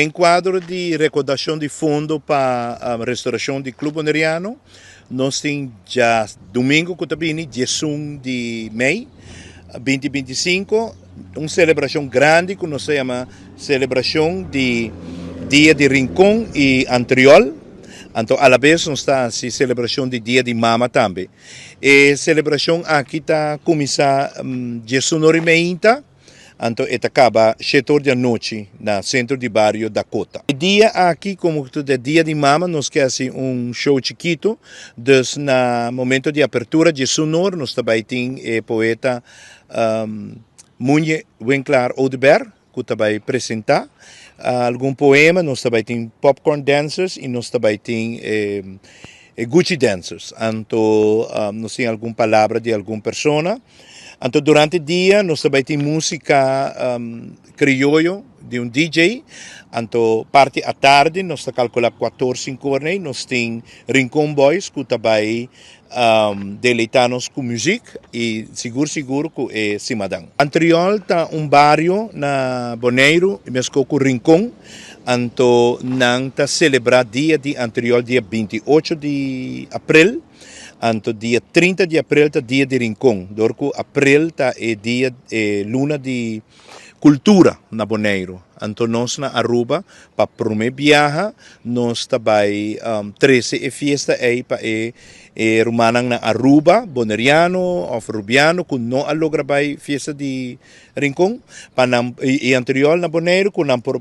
Em quadro de recordação de fundo para a restauração do Clube Boneriano, nós temos já domingo, que está 11 de maio, 2025, uma celebração grande que nós chama celebração de Dia de Rincón e Antriol. Então, à vez, nós está a celebração de Dia de Mama também. E a celebração aqui está começar 19h30. Então, acaba 7 da noite no centro de bairro Dakota. O dia aqui, como tudo é dia de mama, nós queremos show chiquito. Então, no momento de abertura de sonor, nós também temos o poeta Munje Winkler Odeberg, que também apresentar algum poema. Nós também temos popcorn dancers e nós também temos Gucci dancers. Então, nós temos alguma palavra de alguma pessoa. Então, durante o dia, nós também temos música criollo de um DJ. Então, parte à tarde, nós calculamos 14 horas, nós temos Rincón Boys, que também deleitamos com música e seguro que é Simadang. Antriol está bairro na Bonaire, mesmo com Rincón. Então, nós está celebrar dia de Antriol, dia 28 de abril. Então, dia 30 de abril é dia de Rincón. Dorco abril é dia luna de cultura na Bonaire. Então, nós na Aruba, para o primeiro viagem, nós também 13 é festa aí para Romanang na Aruba, Boneriano, ou Rubiano, que não alogra vai festa de Rincón. E anterior na Bonaire, que não por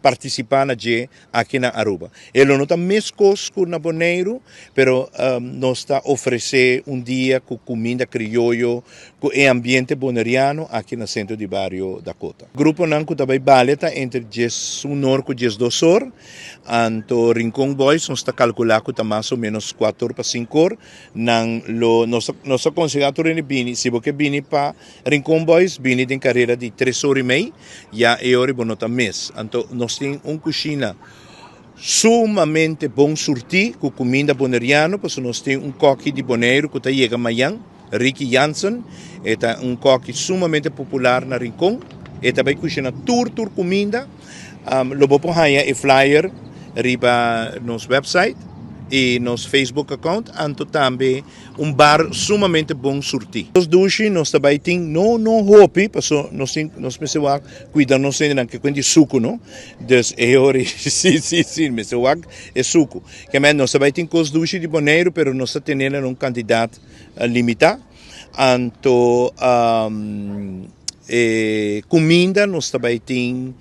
participar aqui na Aruba. Ele não está mesmo que na Bonaire, pero nós está oferecendo dia com comida criollo, com o ambiente boneriano aqui no centro de bairro Dakota. O grupo não também baleta entre 1 hora e 2 horas. Então, Rincón Boys nós está calculando que está mais ou menos 4 para 5 horas. Nós conseguimos vir, se você vir para Rincón Boys, vir em carreira de 3 horas e meia, já é hora de botar mês. Então, nós temos uma cozinha sumamente bom surtir com comida boneriana, porque nós temos coque de Bonaire que chega amanhã, Ricky Jansen, é coque sumamente popular na Rincón, e também cozinha tour comida, lobo por aí é flyer, riba nos website e nos Facebook account, então também bar sumamente bom surtir. Os duches nós também temos não roupa, porque nós precisamos cuidar nós ainda que quando suco, não? Então é hora sim, mas o é suco. Que mais nós também temos os duches de Bonaire, pero nós temos um candidato limitado. Então comida nós também temos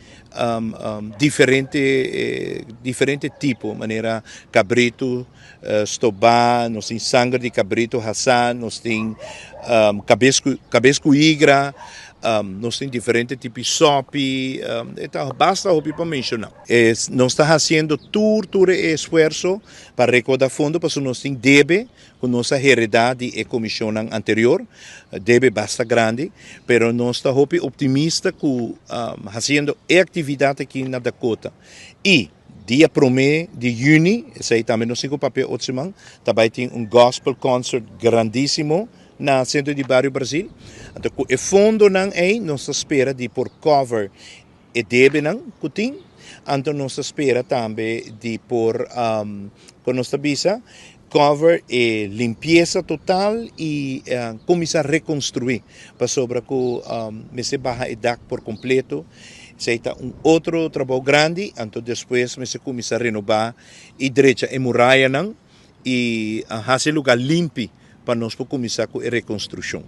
diferente tipo, maneira cabrito, estobá, nós temos sangue de cabrito, hassan, nós temos cabesco igra, nós temos diferentes tipos de sope, então basta para mencionar. Nós estamos fazendo todo esforço para recordar fundo, porque nós temos debe com nossa heredade e comissão anterior, debe bastante grande, mas nós estamos optimistas que fazendo atividade aqui na Dakota. E dia 1 de junho, esse aí também nós temos papel outro também tem gospel concert grandíssimo na centro de bairro Brasil. Então, o fundo não é, nós espera de por cover e debe não cutim. Então, nós espera também de por quando nós visa cover e limpeza total e começar a reconstruir para sobre que se barra edad por completo. Seita outro trabalho grande, então depois se começa a renovar e direita e muralha não e fazer lugar limpo para nós começar com a reconstrução.